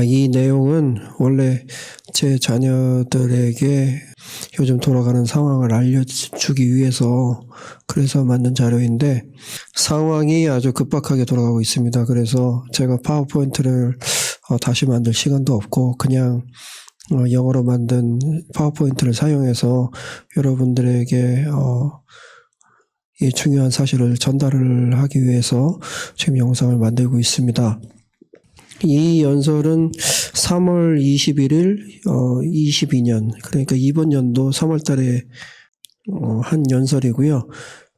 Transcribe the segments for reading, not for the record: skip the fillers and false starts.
이 내용은 원래 제 자녀들에게 요즘 돌아가는 상황을 알려주기 위해서 그래서 만든 자료인데 상황이 아주 급박하게 돌아가고 있습니다. 그래서 제가 파워포인트를 다시 만들 시간도 없고 그냥 영어로 만든 파워포인트를 사용해서 여러분들에게 이 중요한 사실을 전달을 하기 위해서 지금 영상을 만들고 있습니다. 이 연설은 3월 21일 22년 그러니까 이번 연도 3월 달에 한 연설이고요.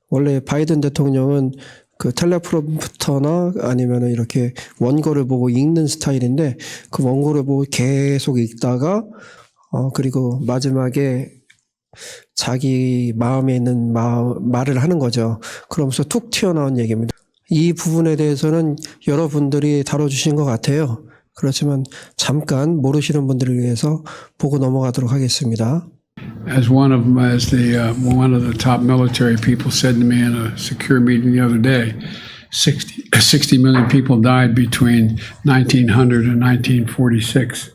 원래 바이든 대통령은 그 텔레프롬프터나 아니면 이렇게 원고를 보고 읽는 스타일인데 그 원고를 보고 계속 읽다가 그리고 마지막에 자기 마음에 있는 말을 하는 거죠. 그러면서 툭 튀어나온 얘기입니다. 이 부분에 대해서는 여러분들이 다뤄주신 것 같아요. 그렇지만 잠깐 모르시는 분들을 위해서 보고 넘어가도록 하겠습니다. As one of the top military people said to me in a secure meeting the other day, 60 million people died between 1900 and 1946.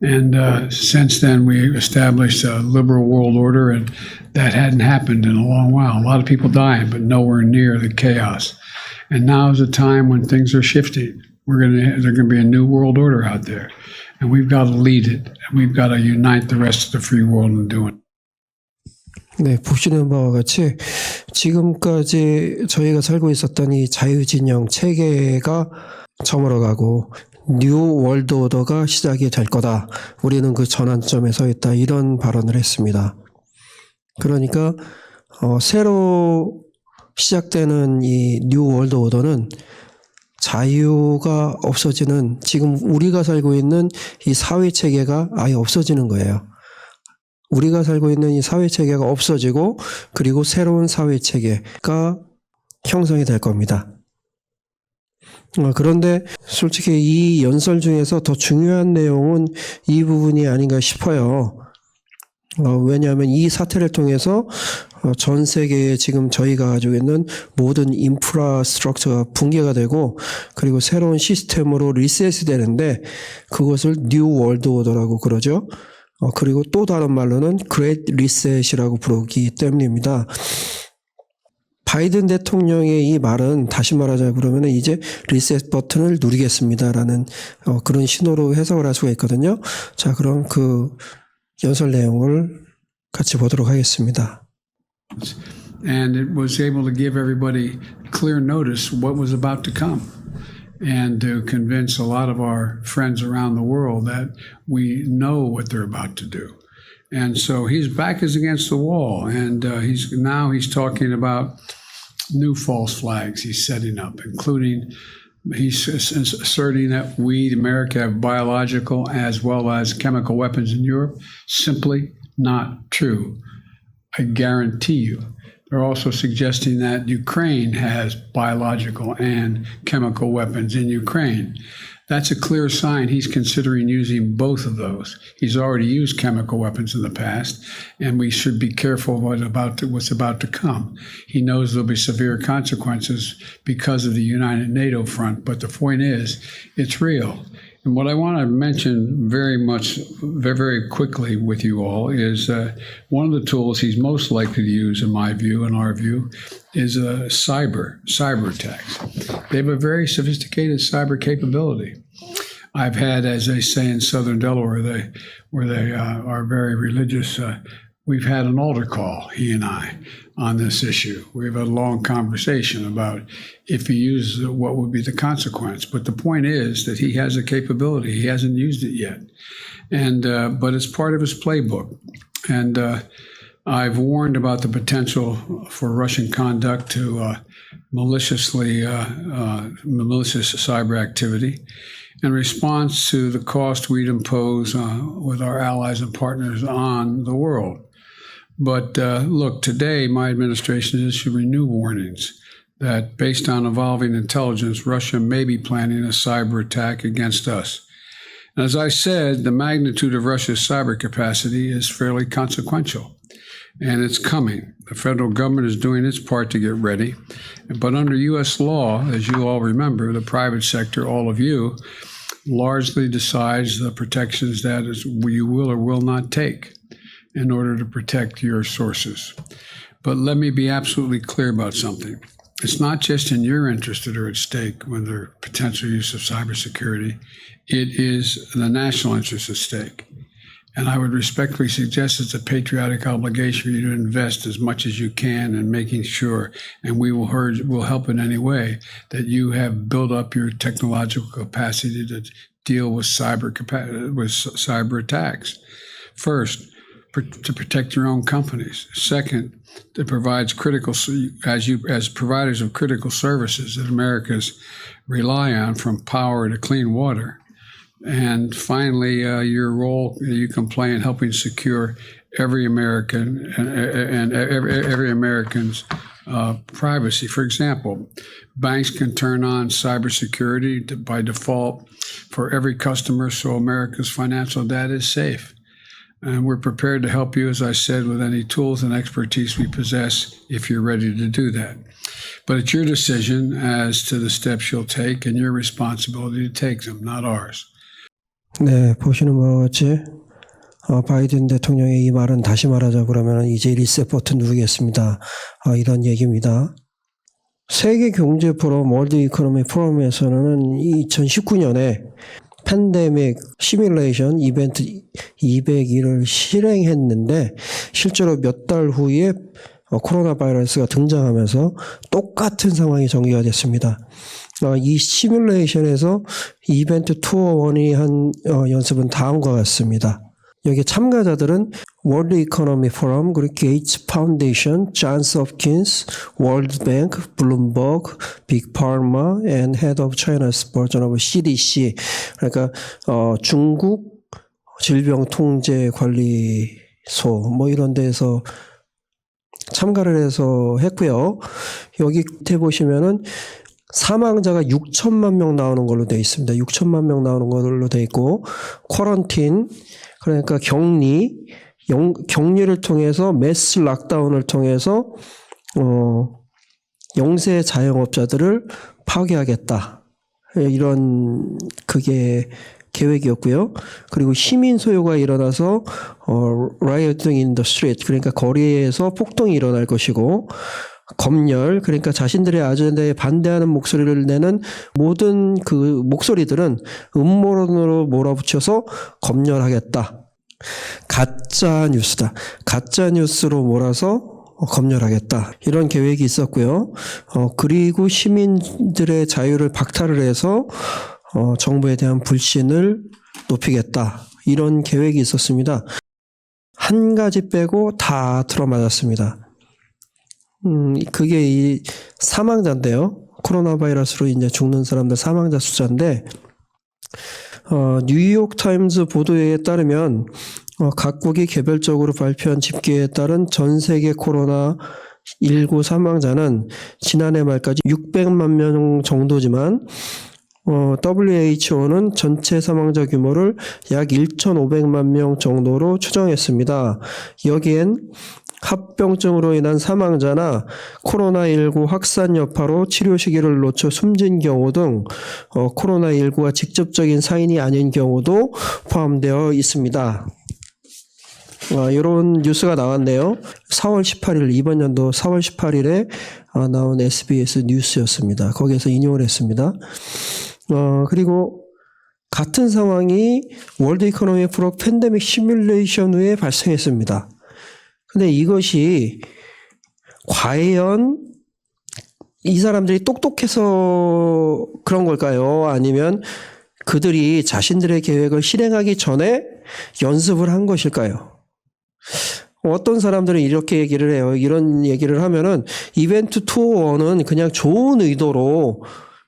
And since then, we established a liberal world order, and that hadn't happened in a long while. A lot of people dying, but nowhere near the chaos. And now is a time when things are shifting. There's going to be a new world order out there, and we've got to lead it, and we've got to unite the rest of the free world in doing it. 네, 보시는 바와 같이 지금까지 저희가 살고 있었던 이 자유진영 체계가 저물어가고 뉴 월드 오더가 시작이 될 거다. 우리는 그 전환점에 서 있다. 이런 발언을 했습니다. 그러니까 새로 시작되는 이 뉴 월드 오더는 자유가 없어지는 지금 우리가 살고 있는 이 사회체계가 아예 없어지는 거예요. 우리가 살고 있는 이 사회체계가 없어지고 그리고 새로운 사회체계가 형성이 될 겁니다. 그런데 솔직히 이 연설 중에서 더 중요한 내용은 이 부분이 아닌가 싶어요. 왜냐하면 이 사태를 통해서 전 세계에 지금 저희가 가지고 있는 모든 인프라스트럭처가 붕괴가 되고 그리고 새로운 시스템으로 리셋이 되는데 그것을 뉴 월드 오더라고 그러죠. 그리고 또 다른 말로는 그레이트 리셋이라고 부르기 때문입니다. 바이든 대통령의 이 말은 다시 말하자 그러면 이제 리셋 버튼을 누리겠습니다라는 그런 신호로 해석을 할 수가 있거든요. 자, 그럼 그 연설 내용을 같이 보도록 하겠습니다. And it was able to give everybody clear notice what was about to come and to convince a lot of our friends around the world that we know what they're about to do. And so his back is against the wall, and he's talking about new false flags he's setting up, including he's asserting that we, America, have biological as well as chemical weapons in Europe. Simply not true. I guarantee you. They're also suggesting that Ukraine has biological and chemical weapons in Ukraine. That's a clear sign he's considering using both of those. He's already used chemical weapons in the past, and we should be careful what's about to come. He knows there'll be severe consequences because of the United NATO front, but the point is, it's real. And what I want to mention very quickly with you all is one of the tools he's most likely to use, in my view, in our view, is cyber attacks. They have a very sophisticated cyber capability. I've had, as they say in Southern Delaware, where they are very religious, we've had an altar call, he and I, on this issue. We've had a long conversation about if he uses it, what would be the consequence. But the point is that he has a capability. He hasn't used it yet. And but it's part of his playbook. And I've warned about the potential for Russian conduct to malicious cyber activity in response to the cost we'd impose with our allies and partners on the world. But look, today my administration is issuing new warnings that based on evolving intelligence, Russia may be planning a cyber attack against us. And as I said, the magnitude of Russia's cyber capacity is fairly consequential, and it's coming. The federal government is doing its part to get ready. But under U.S. law, as you all remember, the private sector, all of you, largely decides the protections that you will or will not take in order to protect your sources. But let me be absolutely clear about something. It's not just in your interest that are at stake when there's potential use of cybersecurity. It is the national interest at stake. And I would respectfully suggest it's a patriotic obligation for you to invest as much as you can in making sure, and we will help in any way, that you have built up your technological capacity to deal with cyber attacks. First, to protect your own companies. Second, that provides as providers of critical services that Americans rely on, from power to clean water. And finally, your role you can play in helping secure every American and every American's privacy. For example, banks can turn on cybersecurity by default for every customer, so America's financial data is safe. And we're prepared to help you, as I said, with any tools and expertise we possess if you're ready to do that. But it's your decision as to the steps you'll take and your responsibility to take them, not ours. 네, 보시는 바와 같이 바이든 대통령의 이 말은 다시 말하자 그러면 이제 리셋 버튼 누르겠습니다. 이런 얘기입니다. 세계 경제 포럼 월드 이코노미 포럼에서는 2019년에 팬데믹 시뮬레이션 이벤트 201을 실행했는데 실제로 몇 달 후에 코로나 바이러스가 등장하면서 똑같은 상황이 전개가 됐습니다. 이 시뮬레이션에서 이벤트 투어 1이 한 연습은 다음과 같습니다. 여기 참가자들은 월드 이코노미 포럼, 그리고 게이츠 파운데이션, 존스 홉킨스, 월드 뱅크, 블룸버그, 빅 파르마, and head of China's version of CDC. 그러니까 중국 질병통제관리소 뭐 이런 데서 참가를 해서 했고요. 여기 밑에 보시면은 사망자가 6천만 명 나오는 걸로 되어 있습니다. 6천만 명 나오는 걸로 되어 있고, 쿼런틴, 그러니까 격리를 통해서 매스 락다운을 통해서 영세 자영업자들을 파괴하겠다. 이런 그게 계획이었고요. 그리고 시민 소요가 일어나서 rioting in the street, 그러니까 거리에서 폭동이 일어날 것이고, 검열, 그러니까 자신들의 아젠다에 반대하는 목소리를 내는 모든 그 목소리들은 음모론으로 몰아붙여서 검열하겠다. 가짜 뉴스다. 가짜 뉴스로 몰아서 검열하겠다. 이런 계획이 있었고요. 그리고 시민들의 자유를 박탈을 해서 정부에 대한 불신을 높이겠다. 이런 계획이 있었습니다. 한 가지 빼고 다 들어맞았습니다. 그게 이 사망자인데요. 코로나 바이러스로 이제 죽는 사람들 사망자 숫자인데, 뉴욕 타임즈 보도에 따르면 각국이 개별적으로 발표한 집계에 따른 전 세계 코로나19 사망자는 지난해 말까지 600만 명 정도지만 WHO는 전체 사망자 규모를 약 1,500만 명 정도로 추정했습니다. 여기엔 합병증으로 인한 사망자나 코로나19 확산 여파로 치료 시기를 놓쳐 숨진 경우 등 코로나19가 직접적인 사인이 아닌 경우도 포함되어 있습니다. 이런 뉴스가 나왔네요. 4월 18일, 이번 연도 4월 18일에 나온 SBS 뉴스였습니다. 거기에서 인용을 했습니다. 그리고 같은 상황이 월드 이코노미 포럼 팬데믹 시뮬레이션 후에 발생했습니다. 근데 이것이 과연 이 사람들이 똑똑해서 그런 걸까요? 아니면 그들이 자신들의 계획을 실행하기 전에 연습을 한 것일까요? 어떤 사람들은 이렇게 얘기를 해요. 이런 얘기를 하면은 이벤트 투어 1은 그냥 좋은 의도로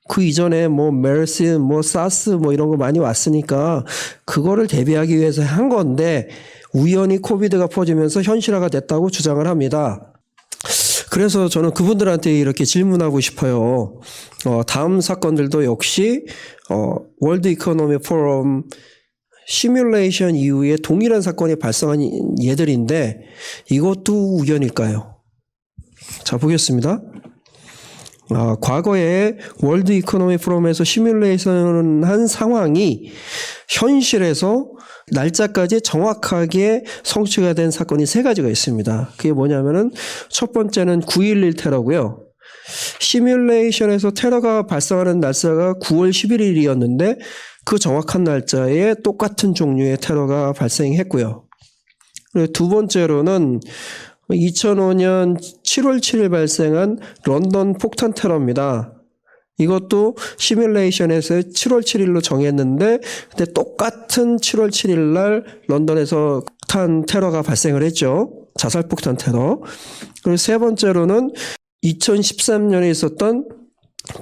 그 이전에 뭐 메르스, 뭐 사스 뭐 이런 거 많이 왔으니까 그거를 대비하기 위해서 한 건데 우연히 코비드가 퍼지면서 현실화가 됐다고 주장을 합니다. 그래서 저는 그분들한테 이렇게 질문하고 싶어요. 다음 사건들도 역시 월드 이코노미 포럼 시뮬레이션 이후에 동일한 사건이 발생한 얘들인데 이것도 우연일까요? 자, 보겠습니다. 과거에 월드 이코노미 포럼에서 시뮬레이션한 상황이 현실에서 날짜까지 정확하게 성취가 된 사건이 3가지가 있습니다. 그게 뭐냐면은 첫 번째는 9.11 테러고요. 시뮬레이션에서 테러가 발생하는 날짜가 9월 11일이었는데 그 정확한 날짜에 똑같은 종류의 테러가 발생했고요. 그리고 두 번째로는 2005년 7월 7일 발생한 런던 폭탄 테러입니다. 이것도 시뮬레이션에서 7월 7일로 정했는데 근데 똑같은 7월 7일 날 런던에서 폭탄 테러가 발생을 했죠. 자살 폭탄 테러. 그리고 세 번째로는 2013년에 있었던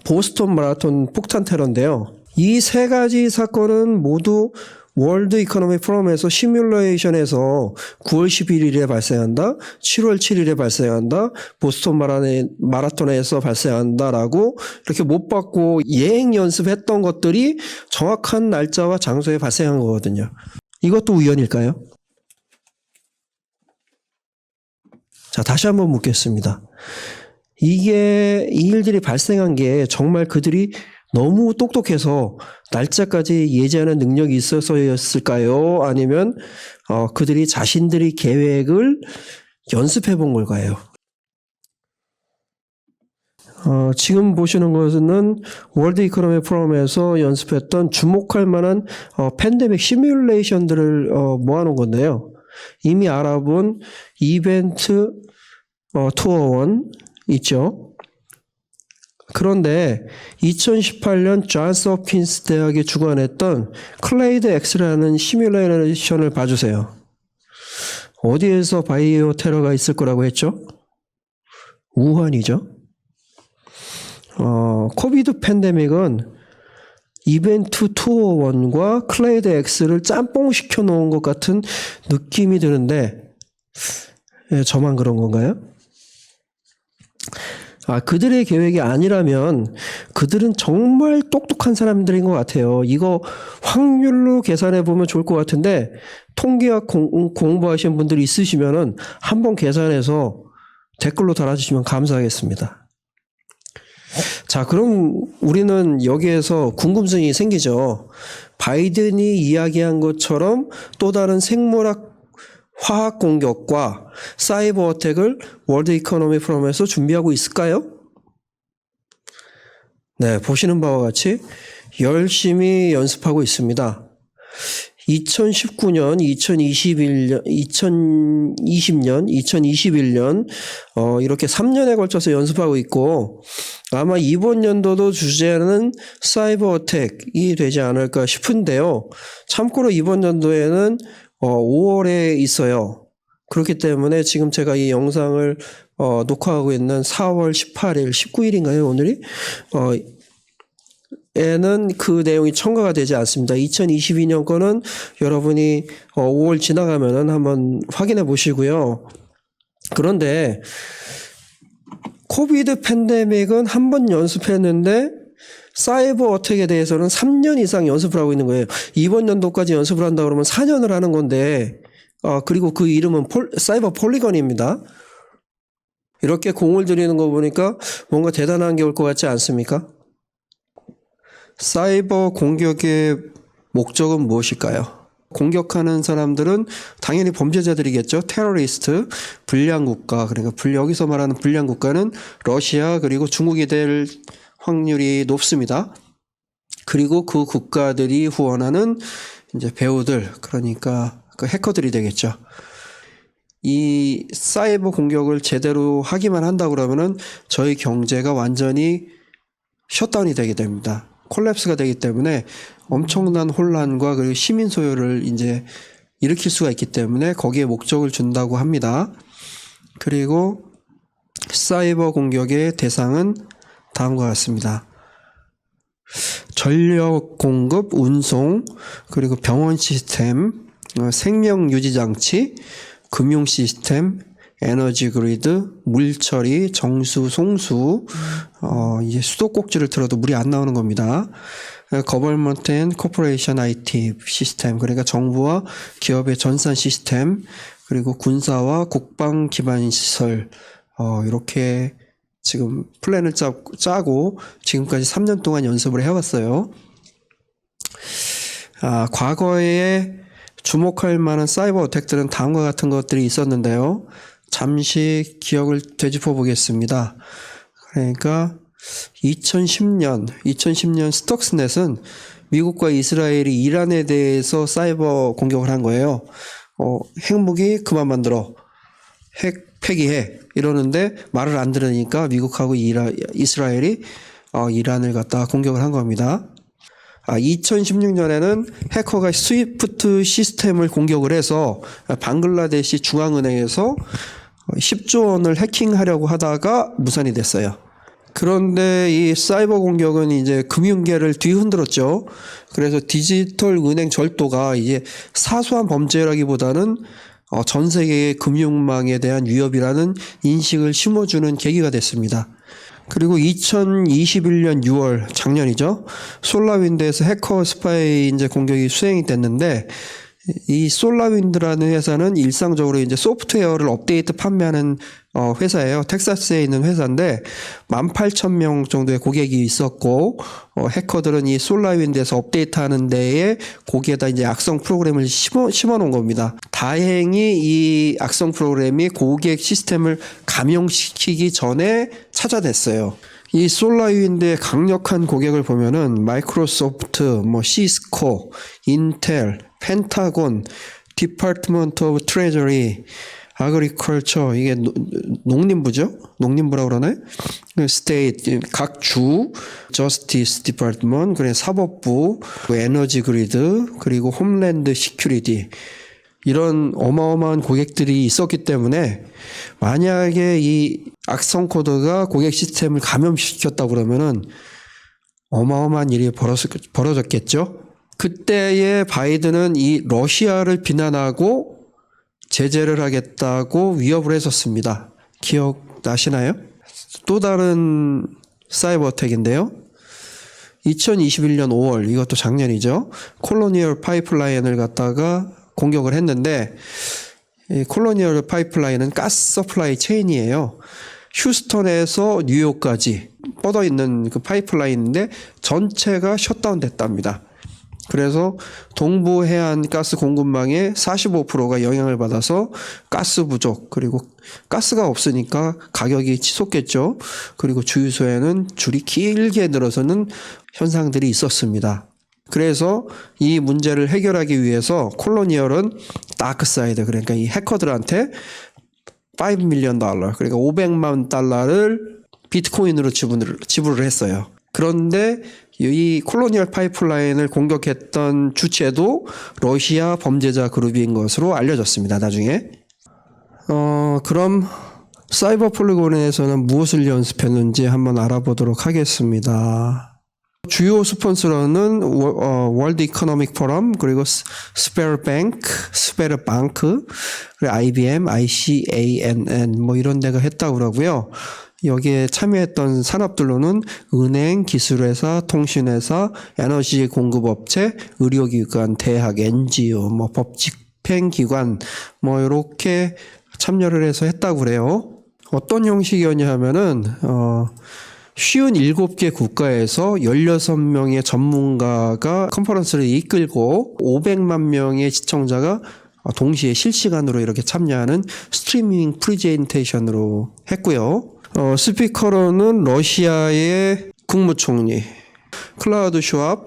보스턴 마라톤 폭탄 테러인데요. 이 3가지 사건은 모두 월드 이코노미 포럼에서 시뮬레이션에서 9월 11일에 발생한다, 7월 7일에 발생한다, 보스턴 마라톤에서 발생한다라고 이렇게 못 받고 예행 연습했던 것들이 정확한 날짜와 장소에 발생한 거거든요. 이것도 우연일까요? 자, 다시 한번 묻겠습니다. 이 일들이 발생한 게 정말 그들이 너무 똑똑해서 날짜까지 예지하는 능력이 있어서였을까요? 아니면 그들이 자신들이 계획을 연습해 본 걸까요? 지금 보시는 것은 월드 이코노미 포럼에서 연습했던 주목할 만한 팬데믹 시뮬레이션들을 모아놓은 건데요. 이미 알아본 이벤트 투어 1 있죠. 그런데 2018년 존스 홉킨스 대학이 주관했던 클레이드 X라는 시뮬레이션을 봐주세요. 어디에서 바이오 테러가 있을 거라고 했죠? 우한이죠. 코비드 팬데믹은 이벤트 투어 1과 클레이드 X를 짬뽕 시켜 놓은 것 같은 느낌이 드는데 저만 그런 건가요? 그들의 계획이 아니라면 그들은 정말 똑똑한 사람들인 것 같아요. 이거 확률로 계산해 보면 좋을 것 같은데 통계학 공부하신 분들이 있으시면은 한번 계산해서 댓글로 달아주시면 감사하겠습니다. 자, 그럼 우리는 여기에서 궁금증이 생기죠. 바이든이 이야기한 것처럼 또 다른 생물학 화학 공격과 사이버 어택을 월드 이코노미 포럼에서 준비하고 있을까요? 네, 보시는 바와 같이 열심히 연습하고 있습니다. 2019년, 2020년, 2021년 이렇게 3년에 걸쳐서 연습하고 있고 아마 이번 연도도 주제는 사이버 어택이 되지 않을까 싶은데요. 참고로 이번 연도에는 5월에 있어요. 그렇기 때문에 지금 제가 이 영상을 녹화하고 있는 4월 18일, 19일인가요, 오늘이? 에는 그 내용이 첨가가 되지 않습니다. 2022년 거는 여러분이 5월 지나가면은 한번 확인해 보시고요. 그런데 코비드 팬데믹은 한 번 연습했는데 사이버 어택에 대해서는 3년 이상 연습을 하고 있는 거예요. 이번 연도까지 연습을 한다 그러면 4년을 하는 건데 그리고 그 이름은 사이버 폴리건입니다. 이렇게 공을 들이는 거 보니까 뭔가 대단한 게 올 것 같지 않습니까? 사이버 공격의 목적은 무엇일까요? 공격하는 사람들은 당연히 범죄자들이겠죠. 테러리스트, 불량국가. 그러니까 여기서 말하는 불량국가는 러시아 그리고 중국이 될 확률이 높습니다. 그리고 그 국가들이 후원하는 이제 배우들, 그러니까 그 해커들이 되겠죠. 이 사이버 공격을 제대로 하기만 한다 그러면은 저희 경제가 완전히 셧다운이 되게 됩니다. 콜랩스가 되기 때문에 엄청난 혼란과 그리고 시민 소요를 이제 일으킬 수가 있기 때문에 거기에 목적을 준다고 합니다. 그리고 사이버 공격의 대상은 다음과 같습니다. 전력 공급, 운송, 그리고 병원 시스템, 생명 유지 장치, 금융 시스템, 에너지 그리드, 물 처리, 정수, 송수, 이제 수도꼭지를 틀어도 물이 안 나오는 겁니다. Government and Corporation IT 시스템, 그러니까 정부와 기업의 전산 시스템, 그리고 군사와 국방 기반 시설, 이렇게 지금 플랜을 짜고 지금까지 3년 동안 연습을 해왔어요. 과거에 주목할 만한 사이버 어택들은 다음과 같은 것들이 있었는데요. 잠시 기억을 되짚어 보겠습니다. 그러니까 2010년 스톡스넷은 미국과 이스라엘이 이란에 대해서 사이버 공격을 한 거예요. 핵무기 그만 만들어. 핵 폐기해. 이러는데 말을 안 들으니까 미국하고 이스라엘이 이란을 갖다가 공격을 한 겁니다. 2016년에는 해커가 스위프트 시스템을 공격을 해서 방글라데시 중앙은행에서 10조 원을 해킹하려고 하다가 무산이 됐어요. 그런데 이 사이버 공격은 이제 금융계를 뒤흔들었죠. 그래서 디지털 은행 절도가 이제 사소한 범죄라기보다는 전 세계의 금융망에 대한 위협이라는 인식을 심어주는 계기가 됐습니다. 그리고 2021년 6월 작년이죠. 솔라윈드에서 해커 스파이 이제 공격이 수행이 됐는데 이 솔라윈드라는 회사는 일상적으로 이제 소프트웨어를 업데이트 판매하는 회사예요. 텍사스에 있는 회사인데 18,000명 정도의 고객이 있었고 해커들은 이 솔라윈드에서 업데이트하는 데에 거기에다 이제 악성 프로그램을 심어 놓은 겁니다. 다행히 이 악성 프로그램이 고객 시스템을 감염시키기 전에 찾아냈어요. 이 솔라윈드의 강력한 고객을 보면은 마이크로소프트, 시스코, 인텔, 펜타곤, 디파트먼트 오브 트레저리, 아그리컬처, 이게 농림부죠? 농림부라고 그러나요? 스테이트, 각 주, 저스티스 디파트먼트, 그리고 사법부, 에너지 그리드, 그리고 홈랜드 시큐리티, 이런 어마어마한 고객들이 있었기 때문에 만약에 이 악성 코드가 고객 시스템을 감염시켰다고 그러면은 어마어마한 일이 벌어졌겠죠. 그때의 바이든은 이 러시아를 비난하고 제재를 하겠다고 위협을 했었습니다. 기억나시나요? 또 다른 사이버 어택인데요. 2021년 5월, 이것도 작년이죠. 콜로니얼 파이프라인을 갖다가 공격을 했는데 이 콜로니얼 파이프라인은 가스 서플라이 체인이에요. 휴스턴에서 뉴욕까지 뻗어 있는 그 파이프라인인데 전체가 셧다운 됐답니다. 그래서 동부 해안 가스 공급망의 45%가 영향을 받아서 가스 부족, 그리고 가스가 없으니까 가격이 치솟겠죠. 그리고 주유소에는 줄이 길게 늘어서는 현상들이 있었습니다. 그래서 이 문제를 해결하기 위해서 콜로니얼은 다크사이드, 그러니까 이 해커들한테 $5 million, 그러니까 $500만 비트코인으로 지불을 했어요. 그런데 이 콜로니얼 파이프라인을 공격했던 주체도 러시아 범죄자 그룹인 것으로 알려졌습니다. 나중에. 그럼 사이버 폴리곤에서는 무엇을 연습했는지 한번 알아보도록 하겠습니다. 주요 스폰서는 월드 이코노믹 포럼, 그리고 스베르방크, 그리고 IBM, ICANN 이런 데가 했다고 그러고요. 여기에 참여했던 산업들로는 은행, 기술회사, 통신회사, 에너지 공급업체, 의료기관, 대학, NGO, 법 집행기관 이렇게 참여를 해서 했다고 그래요. 어떤 형식이었냐 하면은 57개 국가에서 16명의 전문가가 컨퍼런스를 이끌고 500만 명의 시청자가 동시에 실시간으로 이렇게 참여하는 스트리밍 프레젠테이션으로 했고요. 스피커로는 러시아의 국무총리 클라우드 슈왑,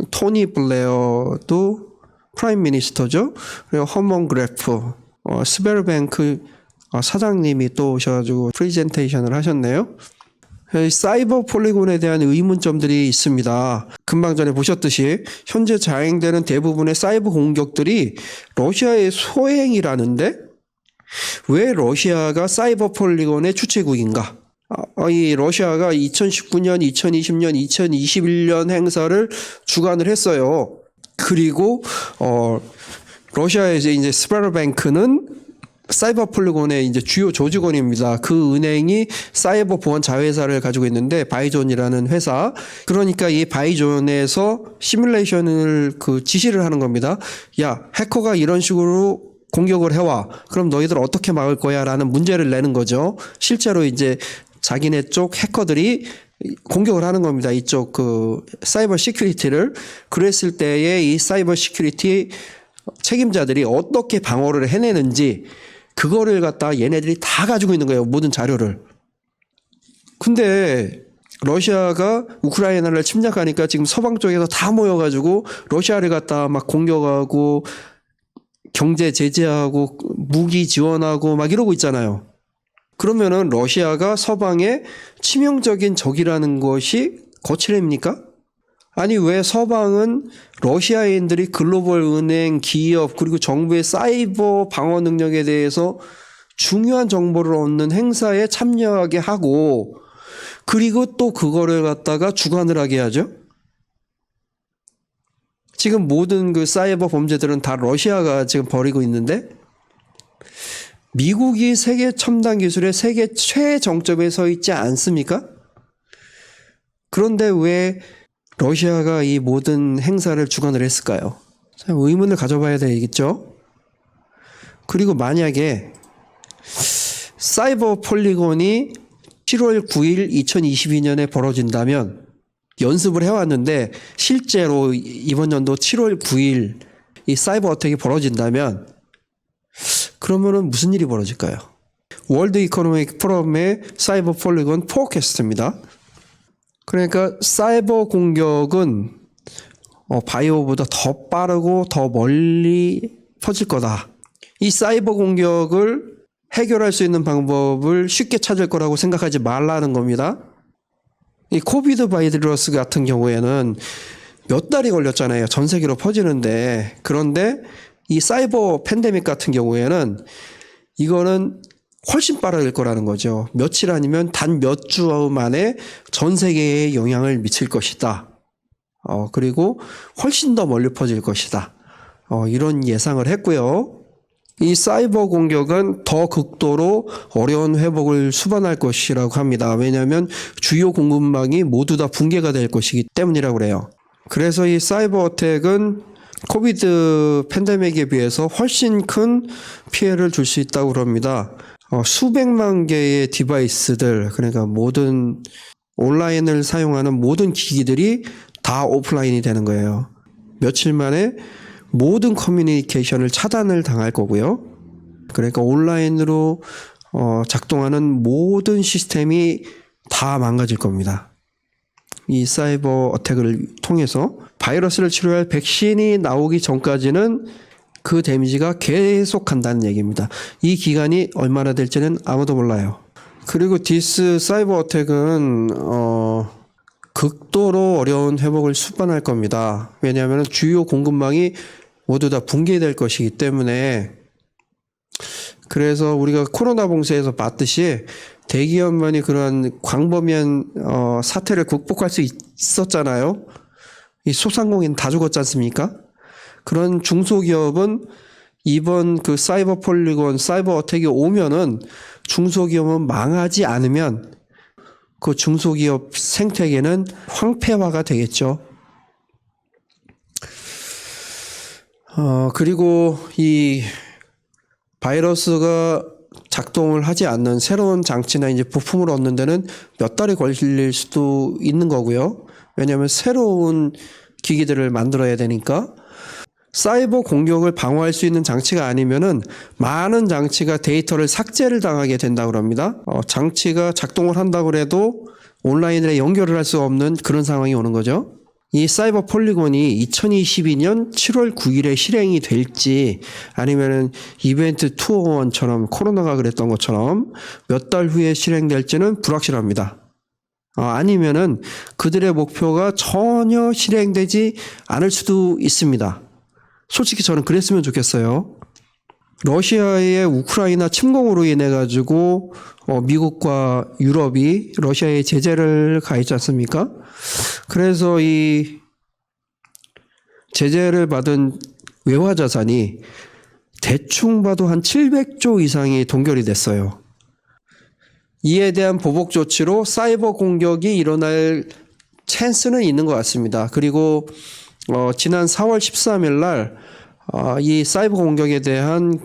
토니 블레어도 프라임 미니스터죠. 그리고 허먼 그래프, 스베르뱅크 사장님이 또 오셔가지고 프레젠테이션을 하셨네요. 사이버 폴리곤에 대한 의문점들이 있습니다. 금방 전에 보셨듯이 현재 자행되는 대부분의 사이버 공격들이 러시아의 소행이라는데 왜 러시아가 사이버 폴리곤의 주최국인가? 이 러시아가 2019년, 2020년, 2021년 행사를 주관을 했어요. 그리고 러시아에서 이제 스베르뱅크는 사이버 폴리곤의 이제 주요 조직원입니다. 그 은행이 사이버 보안 자회사를 가지고 있는데 바이존이라는 회사. 그러니까 이 바이존에서 시뮬레이션을 지시를 하는 겁니다. 야, 해커가 이런 식으로 공격을 해와. 그럼 너희들 어떻게 막을 거야? 라는 문제를 내는 거죠. 실제로 이제 자기네 쪽 해커들이 공격을 하는 겁니다. 이쪽 그 사이버 시큐리티를. 그랬을 때에 이 사이버 시큐리티 책임자들이 어떻게 방어를 해내는지 그거를 갖다 얘네들이 다 가지고 있는 거예요. 모든 자료를. 근데 러시아가 우크라이나를 침략하니까 지금 서방 쪽에서 다 모여가지고 러시아를 갖다 막 공격하고 경제 제재하고 무기 지원하고 막 이러고 있잖아요. 그러면은 러시아가 서방의 치명적인 적이라는 것이 거칠입니까? 아니 왜 서방은 러시아인들이 글로벌 은행, 기업 그리고 정부의 사이버 방어 능력에 대해서 중요한 정보를 얻는 행사에 참여하게 하고 그리고 또 그거를 갖다가 주관을 하게 하죠? 지금 모든 그 사이버 범죄들은 다 러시아가 지금 벌이고 있는데 미국이 세계 첨단 기술의 세계 최정점에 서 있지 않습니까? 그런데 왜 러시아가 이 모든 행사를 주관을 했을까요? 참 의문을 가져봐야 되겠죠? 그리고 만약에 사이버 폴리곤이 7월 9일 2022년에 벌어진다면 연습을 해왔는데 실제로 이번 연도 7월 9일 이 사이버 어택이 벌어진다면 그러면은 무슨 일이 벌어질까요? 월드 이코노믹 포럼의 사이버 폴리곤 포캐스트입니다. 그러니까 사이버 공격은 바이오보다 더 빠르고 더 멀리 퍼질 거다. 이 사이버 공격을 해결할 수 있는 방법을 쉽게 찾을 거라고 생각하지 말라는 겁니다. 이 코비드 바이러스 같은 경우에는 몇 달이 걸렸잖아요. 전 세계로 퍼지는데. 그런데 이 사이버 팬데믹 같은 경우에는 이거는 훨씬 빠를 거라는 거죠. 며칠 아니면 단 몇 주 만에 전 세계에 영향을 미칠 것이다. 그리고 훨씬 더 멀리 퍼질 것이다. 이런 예상을 했고요. 이 사이버 공격은 더 극도로 어려운 회복을 수반할 것이라고 합니다. 왜냐하면 주요 공급망이 모두 다 붕괴가 될 것이기 때문이라고 그래요. 그래서 이 사이버 어택은 코비드 팬데믹에 비해서 훨씬 큰 피해를 줄 수 있다고 그럽니다. 수백만 개의 디바이스들, 그러니까 모든 온라인을 사용하는 모든 기기들이 다 오프라인이 되는 거예요. 며칠 만에 모든 커뮤니케이션을 차단을 당할 거고요. 그러니까 온라인으로 작동하는 모든 시스템이 다 망가질 겁니다. 이 사이버 어택을 통해서 바이러스를 치료할 백신이 나오기 전까지는 그 데미지가 계속 간다는 얘기입니다. 이 기간이 얼마나 될지는 아무도 몰라요. 그리고 디스 사이버 어택은 극도로 어려운 회복을 수반할 겁니다. 왜냐하면 주요 공급망이 모두 다 붕괴될 것이기 때문에. 그래서 우리가 코로나 봉쇄에서 봤듯이 대기업만이 그런 광범위한 사태를 극복할 수 있었잖아요. 이 소상공인 다 죽었지 않습니까? 그런 중소기업은 이번 그 사이버 폴리곤, 사이버 어택이 오면은 중소기업은 망하지 않으면 그 중소기업 생태계는 황폐화가 되겠죠. 그리고 이 바이러스가 작동을 하지 않는 새로운 장치나 이제 부품을 얻는 데는 몇 달이 걸릴 수도 있는 거고요. 왜냐하면 새로운 기기들을 만들어야 되니까. 사이버 공격을 방어할 수 있는 장치가 아니면은 많은 장치가 데이터를 삭제를 당하게 된다고 합니다. 장치가 작동을 한다고 해도 온라인에 연결을 할 수 없는 그런 상황이 오는 거죠. 이 사이버 폴리곤이 2022년 7월 9일에 실행이 될지 아니면은 이벤트 201처럼 코로나가 그랬던 것처럼 몇 달 후에 실행될지는 불확실합니다. 아니면은 그들의 목표가 전혀 실행되지 않을 수도 있습니다. 솔직히 저는 그랬으면 좋겠어요. 러시아의 우크라이나 침공으로 인해 가지고 미국과 유럽이 러시아에 제재를 가했지 않습니까? 그래서 이 제재를 받은 외화 자산이 대충 봐도 한 700조 이상이 동결이 됐어요. 이에 대한 보복 조치로 사이버 공격이 일어날 찬스는 있는 것 같습니다. 그리고 지난 4월 13일 날 이 사이버 공격에 대한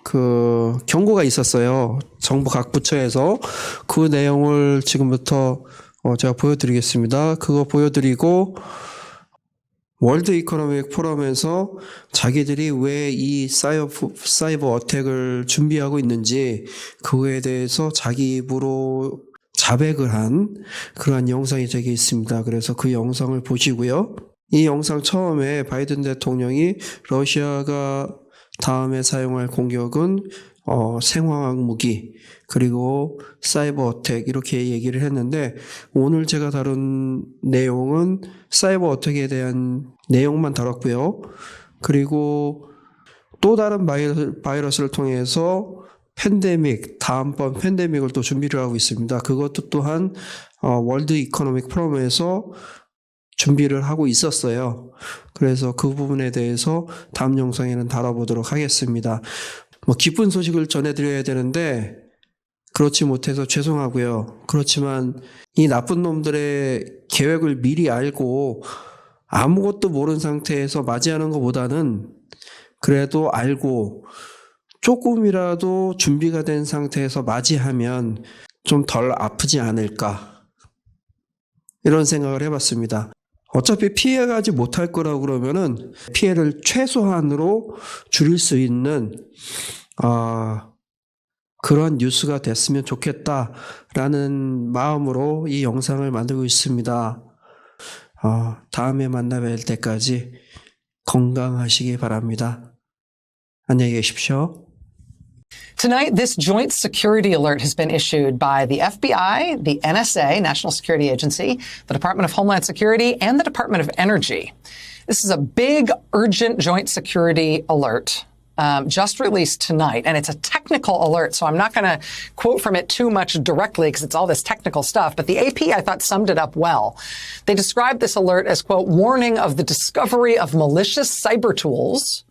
그 경고가 있었어요. 정부 각 부처에서. 그 내용을 지금부터 제가 보여드리겠습니다. 그거 보여드리고 월드 이코노믹 포럼에서 자기들이 왜 이 사이버 어택을 준비하고 있는지 그거에 대해서 자기 입으로 자백을 한 그러한 영상이 저기 있습니다. 그래서 그 영상을 보시고요. 이 영상 처음에 바이든 대통령이 러시아가 다음에 사용할 공격은 생화학 무기 그리고 사이버 어택 이렇게 얘기를 했는데 오늘 제가 다룬 내용은 사이버 어택에 대한 내용만 다뤘고요. 그리고 또 다른 바이러스를 통해서 다음번 팬데믹을 또 준비를 하고 있습니다. 그것도 또한 월드 이코노믹 포럼에서 준비를 하고 있었어요. 그래서 그 부분에 대해서 다음 영상에는 다뤄보도록 하겠습니다. 기쁜 소식을 전해드려야 되는데 그렇지 못해서 죄송하고요. 그렇지만 이 나쁜 놈들의 계획을 미리 알고 아무것도 모르는 상태에서 맞이하는 것보다는 그래도 알고 조금이라도 준비가 된 상태에서 맞이하면 좀 덜 아프지 않을까 이런 생각을 해봤습니다. 어차피 피해가지 못할 거라고 그러면은 피해를 최소한으로 줄일 수 있는 그런 뉴스가 됐으면 좋겠다라는 마음으로 이 영상을 만들고 있습니다. 다음에 만나 뵐 때까지 건강하시기 바랍니다. 안녕히 계십시오. Tonight, this joint security alert has been issued by the FBI, the NSA, National Security Agency, the Department of Homeland Security, and the Department of Energy. This is a big, urgent joint security alert just released tonight, and it's a technical alert, so I'm not going to quote from it too much directly because it's all this technical stuff, but the AP, I thought, summed it up well. They described this alert as, quote, warning of the discovery of malicious cyber tools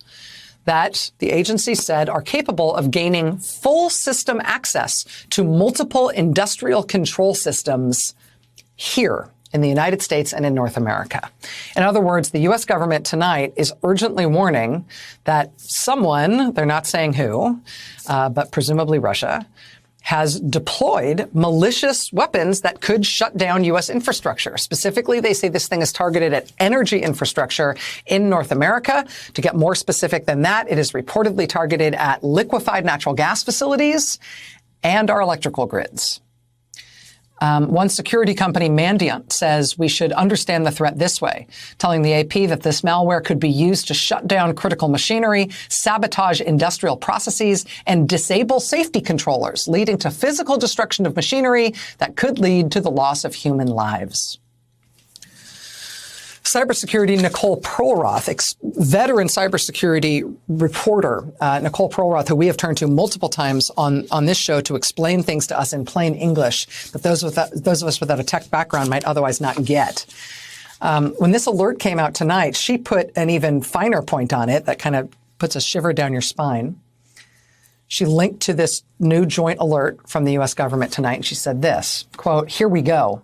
that the agency said are capable of gaining full system access to multiple industrial control systems here in the United States and in North America. In other words, the U.S. government tonight is urgently warning that someone, they're not saying who, but presumably Russia, has deployed malicious weapons that could shut down U.S. infrastructure. Specifically, they say this thing is targeted at energy infrastructure in North America. To get more specific than that, it is reportedly targeted at liquefied natural gas facilities and our electrical grids. One security company, Mandiant, says we should understand the threat this way, telling the AP that this malware could be used to shut down critical machinery, sabotage industrial processes, and disable safety controllers, leading to physical destruction of machinery that could lead to the loss of human lives. Cybersecurity Nicole Perlroth, veteran cybersecurity reporter Nicole Perlroth, who we have turned to multiple times on this show to explain things to us in plain English that those of us without a tech background might otherwise not get. When this alert came out tonight, she put an even finer point on it that kind of puts a shiver down your spine. She linked to this new joint alert from the U.S. government tonight, and she said this, quote, "Here we go.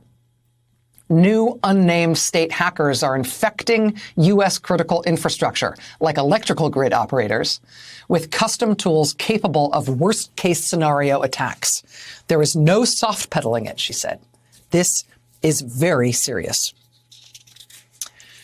New unnamed state hackers are infecting U.S. critical infrastructure, like electrical grid operators, with custom tools capable of worst-case scenario attacks. There is no soft pedaling it," she said. "This is very serious."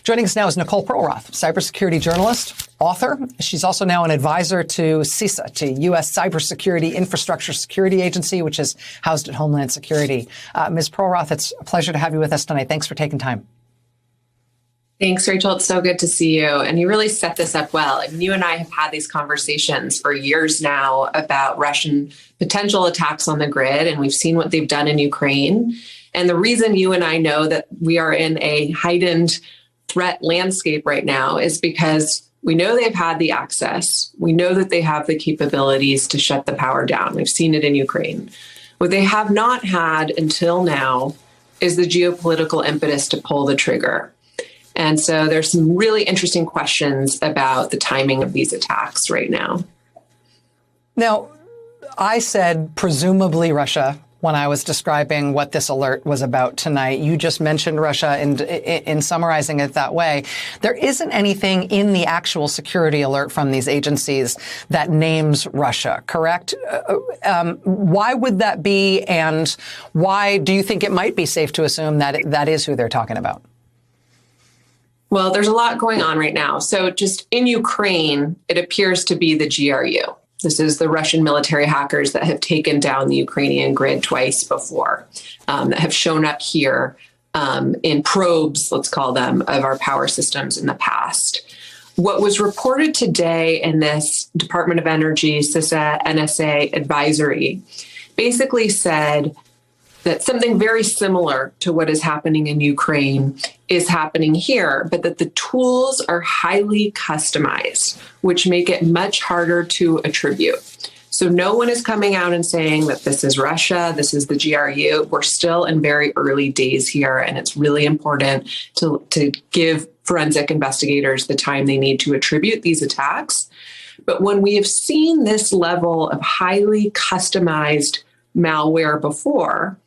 Joining us now is Nicole Perlroth, cybersecurity journalist, author. She's also now an advisor to CISA, to U.S. Cybersecurity Infrastructure Security Agency, which is housed at Homeland Security. Ms. Perlroth, it's a pleasure to have you with us tonight. Thanks for taking time. Thanks, Rachel. It's so good to see you. And you really set this up well. I mean, you and I have had these conversations for years now about Russian potential attacks on the grid, and we've seen what they've done in Ukraine. And the reason you and I know that we are in a heightened threat landscape right now is because we know they've had the access. We know that they have the capabilities to shut the power down. We've seen it in Ukraine. What they have not had until now is the geopolitical impetus to pull the trigger. And so there's some really interesting questions about the timing of these attacks right now. Now, I said presumably Russia, when I was describing what this alert was about tonight. You just mentioned Russia in summarizing it that way. There isn't anything in the actual security alert from these agencies that names Russia, correct? Why would that be, and why do you think it might be safe to assume that that is who they're talking about? Well, there's a lot going on right now. So just in Ukraine, it appears to be the GRU. This is the Russian military hackers that have taken down the Ukrainian grid twice before, that have shown up here in probes, let's call them, of our power systems in the past. What was reported today in this Department of Energy, CISA, NSA advisory basically said that something very similar to what is happening in Ukraine is happening here, but that the tools are highly customized, which make it much harder to attribute. So no one is coming out and saying that this is Russia, this is the GRU. We're still in very early days here, and it's really important to give forensic investigators the time they need to attribute these attacks. But when we have seen this level of highly customized malware before,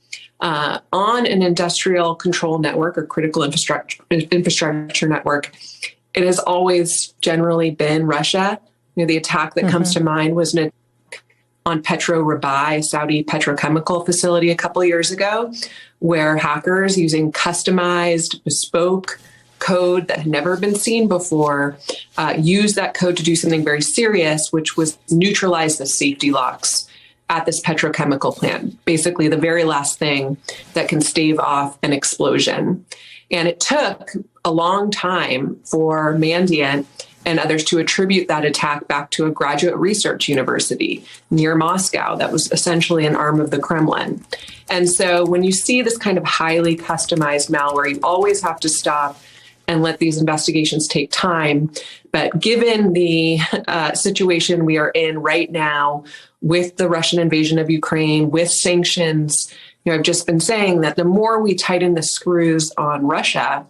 on an industrial control network or critical infrastructure network, it has always generally been Russia. The attack that comes to mind was an attack on Petro Rabai, a Saudi petrochemical facility a couple of years ago, where hackers using customized, bespoke code that had never been seen before used that code to do something very serious, which was neutralize the safety locks at this petrochemical plant, basically the very last thing that can stave off an explosion. And it took a long time for Mandiant and others to attribute that attack back to a graduate research university near Moscow that was essentially an arm of the Kremlin. And so when you see this kind of highly customized malware, you always have to stop and let these investigations take time. But given the situation we are in right now with the Russian invasion of Ukraine, with sanctions, I've just been saying that the more we tighten the screws on Russia,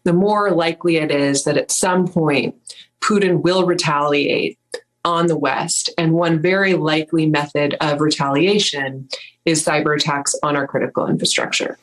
the more likely it is that at some point Putin will retaliate on the West. And one very likely method of retaliation is cyber attacks on our critical infrastructure.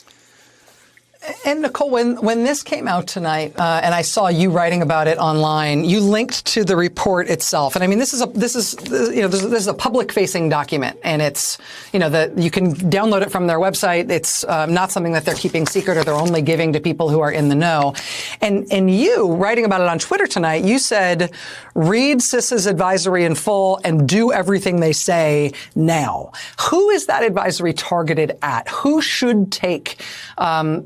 And Nicole, when this came out tonight, and I saw you writing about it online, you linked to the report itself. And I mean, this is a public-facing document, and it's that you can download it from their website. It's not something that they're keeping secret or they're only giving to people who are in the know. And you writing about it on Twitter tonight, you said, read CISA's advisory in full and do everything they say now. Who is that advisory targeted at? Who should take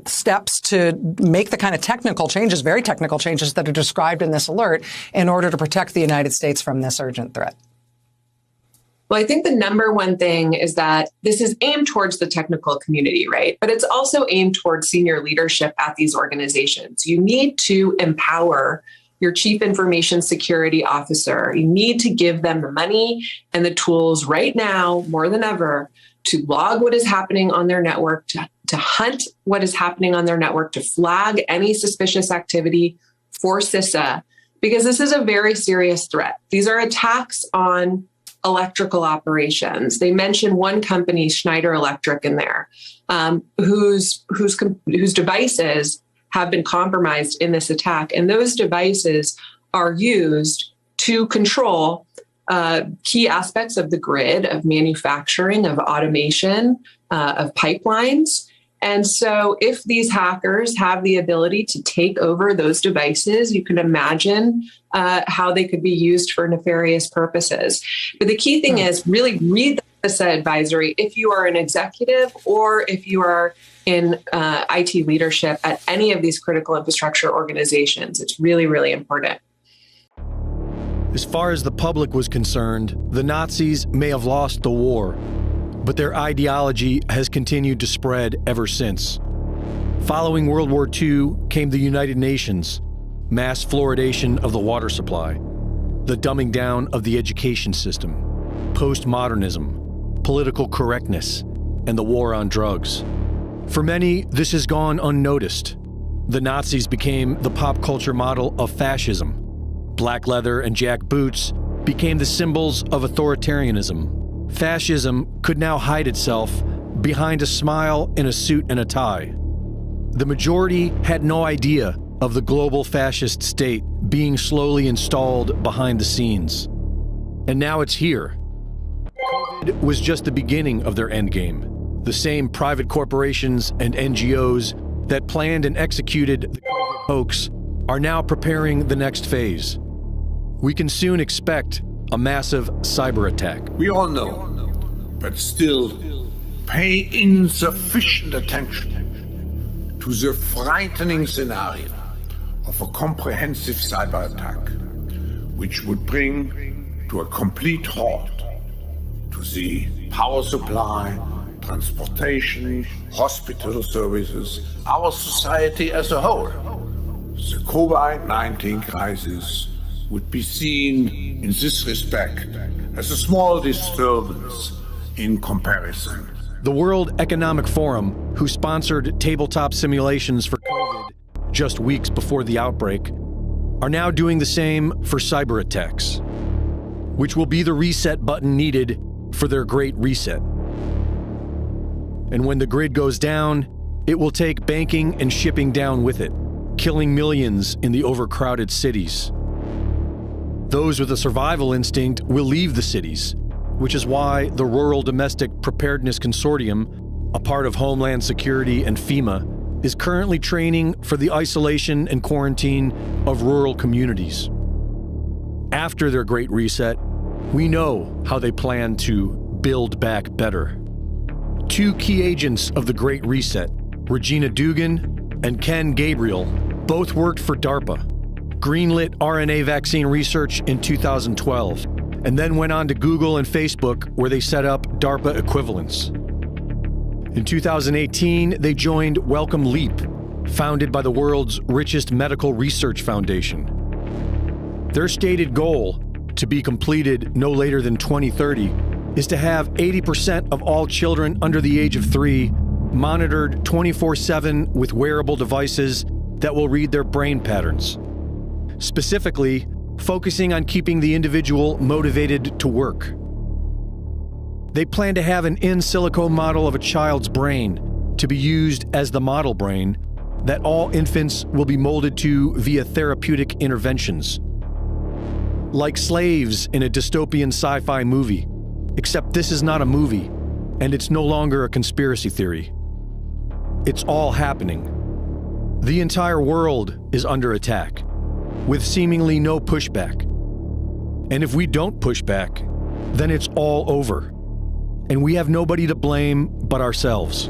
steps to make the kind of technical changes, very technical changes that are described in this alert in order to protect the United States from this urgent threat? Well, I think the number one thing is that this is aimed towards the technical community, right? But it's also aimed towards senior leadership at these organizations. You need to empower your chief information security officer. You need to give them the money and the tools right now, more than ever, to log what is happening on their network, to hunt what is happening on their network, to flag any suspicious activity for CISA, because this is a very serious threat. These are attacks on electrical operations. They mention one company, Schneider Electric, in there, whose devices have been compromised in this attack. And those devices are used to control key aspects of the grid, of manufacturing, of automation, of pipelines. And so if these hackers have the ability to take over those devices, you can imagine how they could be used for nefarious purposes. But the key thing is really read the CISA advisory if you are an executive or if you are in IT leadership at any of these critical infrastructure organizations. It's really, really important. As far as the public was concerned, the Nazis may have lost the war, but their ideology has continued to spread ever since. Following World War II came the United Nations, mass fluoridation of the water supply, the dumbing down of the education system, postmodernism, political correctness, and the war on drugs. For many, this has gone unnoticed. The Nazis became the pop culture model of fascism. Black leather and jack boots became the symbols of authoritarianism. Fascism could now hide itself behind a smile in a suit and a tie. The majority had no idea of the global fascist state being slowly installed behind the scenes. And now it's here. COVID was just the beginning of their endgame. The same private corporations and NGOs that planned and executed the COVID hoax are now preparing the next phase. We can soon expect a massive cyber attack. We all know, but still pay insufficient attention to the frightening scenario of a comprehensive cyber attack, which would bring to a complete halt to the power supply, transportation, hospital services, our society as a whole. The COVID-19 crisis would be seen in this respect as a small disturbance in comparison. The World Economic Forum, who sponsored tabletop simulations for COVID just weeks before the outbreak, are now doing the same for cyber attacks, which will be the reset button needed for their great reset. And when the grid goes down, it will take banking and shipping down with it, killing millions in the overcrowded cities. Those with a survival instinct will leave the cities, which is why the Rural Domestic Preparedness Consortium, a part of Homeland Security and FEMA, is currently training for the isolation and quarantine of rural communities. After their Great Reset, we know how they plan to build back better. Two key agents of the Great Reset, Regina Dugan and Ken Gabriel, both worked for DARPA, greenlit RNA vaccine research in 2012, and then went on to Google and Facebook, where they set up DARPA equivalents. In 2018, they joined Wellcome Leap, founded by the world's richest medical research foundation. Their stated goal, to be completed no later than 2030, is to have 80% of all children under the age of 3 monitored 24/7 with wearable devices that will read their brain patterns, specifically focusing on keeping the individual motivated to work. They plan to have an in silico model of a child's brain to be used as the model brain that all infants will be molded to via therapeutic interventions. Like slaves in a dystopian sci-fi movie, except this is not a movie, and it's no longer a conspiracy theory. It's all happening. The entire world is under attack, with seemingly no pushback. And if we don't push back, then it's all over. And we have nobody to blame but ourselves.